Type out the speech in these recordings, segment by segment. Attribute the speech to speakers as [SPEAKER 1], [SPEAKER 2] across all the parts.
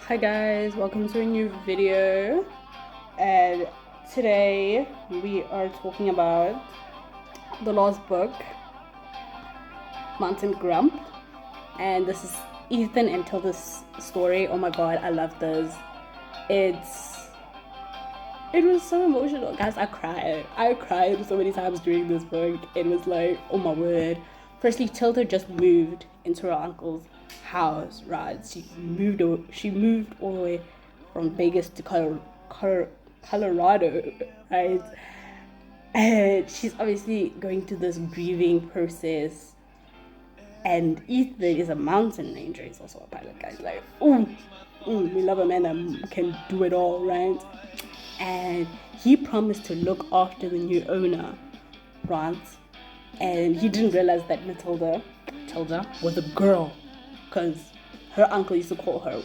[SPEAKER 1] Hi guys, welcome to a new video, and today we are talking about the last book, Mountain Grump, and this is Ethan and Tilda's story. Oh my god, I love this. It was so emotional, guys. I cried so many times during this book. It was like, oh my word. Firstly, Tilda just moved into her uncle's house, right? She moved all the way from Vegas to Colorado, right? And she's obviously going through this grieving process. And Ethan is a mountain ranger. He's also a pilot, guys. Like, we love a man that can do it all, right? And he promised to look after the new owner, right? And he didn't realize that Tilda was a girl, because her uncle used to call her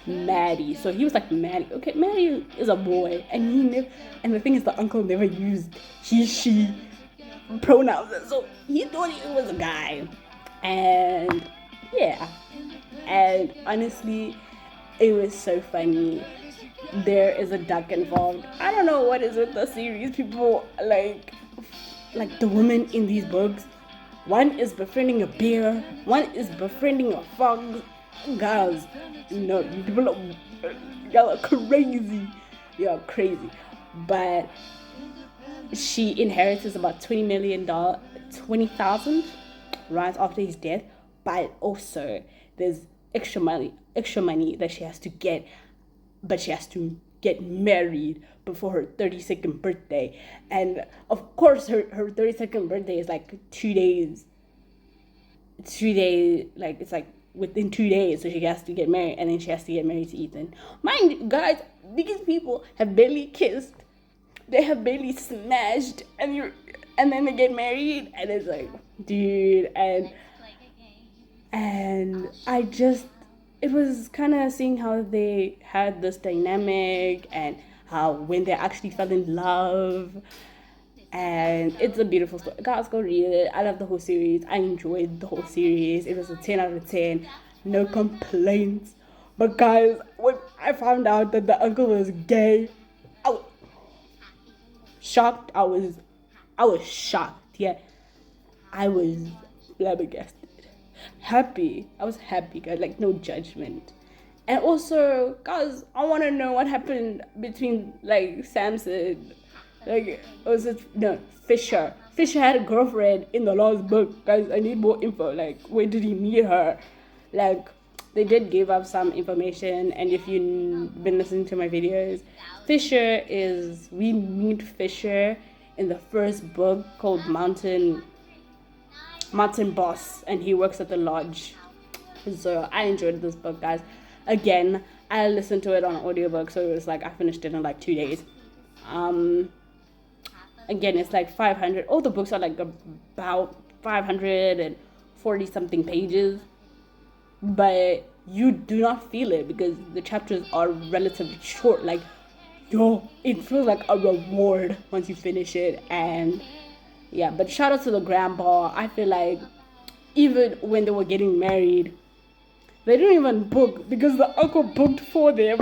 [SPEAKER 1] Maddie. So he was like, Maddie. Okay, Maddie is a boy, and the thing is, the uncle never used he, she pronouns, so he thought it was a guy. And yeah, and honestly, it was so funny. There is a duck involved. I don't know what is with the series. People like the women in these books. One is befriending a bear. One is befriending a fox. Guys, no, y'all are crazy. Y'all crazy. But she inherits about $20,000 right after his death. But also, there's extra money that she has to get. But she has to get married before her 32nd birthday. And of course, her 32nd birthday is like 2 days. 2 days, like it's like within 2 days. So she has to get married, and then she has to get married to Ethan. Mind you, guys, these people have barely kissed. They have barely smashed, and then they get married, and it's like, dude, and it was kind of seeing how they had this dynamic, and how when they actually fell in love. And it's a beautiful story. Guys, go read it. I love the whole series. I enjoyed the whole series. It was a 10 out of 10. No complaints. But guys, when I found out that the uncle was gay, I was shocked. I was shocked. Yeah, I was flabbergasted. Happy. I was happy, guys. Like, no judgment. And also, guys, I want to know what happened between, like, Samson. Like, Fisher. Fisher had a girlfriend in the last book. Guys, I need more info. Like, where did he meet her? Like, they did give up some information. And if you've been listening to my videos, we meet Fisher in the first book called Mountain Boss, and he works at the lodge. So I enjoyed this book, guys. Again, I listened to it on audiobook, so it was like I finished it in like 2 days. Again, it's like 500. All the books are like about 540 something pages, but you do not feel it because the chapters are relatively short. Like, it feels like a reward once you finish it. And yeah, but shout out to the grandpa. I feel like even when they were getting married, they didn't even book because the uncle booked for them.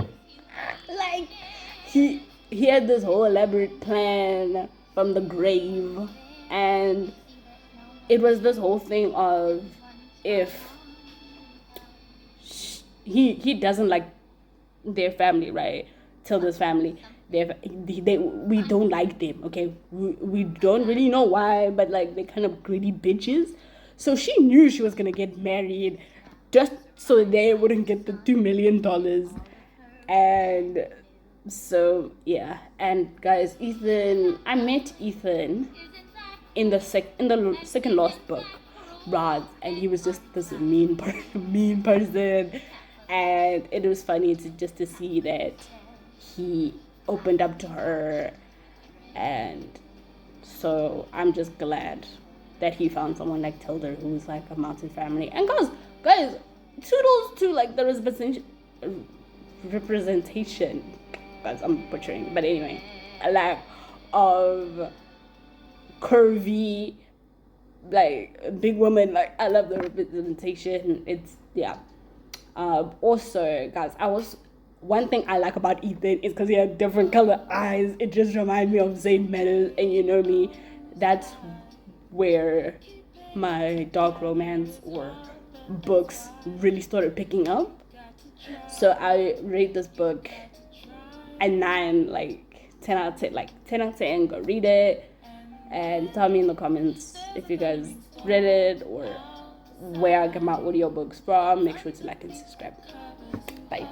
[SPEAKER 1] Like, he had this whole elaborate plan from the grave, and it was this whole thing of, if he doesn't like their family, right? Tilda's family, we don't like them, okay? We don't really know why, but like, they're kind of greedy bitches. So she knew she was gonna get married just so they wouldn't get the $2 million. And so yeah, and guys, I met Ethan in the second last book, Rod, and he was just this mean person, and it was funny to see that he opened up to her. And so I'm just glad that he found someone like Tilda, who's like a mountain family. And guys, toodles to like the representation. Guys, I'm butchering, but anyway, a lack of curvy, like, big woman. Like, I love the representation. It's, yeah. Also, guys, I was one thing I like about Ethan is because he had different color eyes. It just reminds me of Zayn Meadows, and you know me, that's where my dark romance or books really started picking up. So I rate this book a 9, like 10 out of 10, like 10 out of 10. Go read it and tell me in the comments if you guys read it or where I get my audiobooks from. Make sure to like and subscribe. Bye.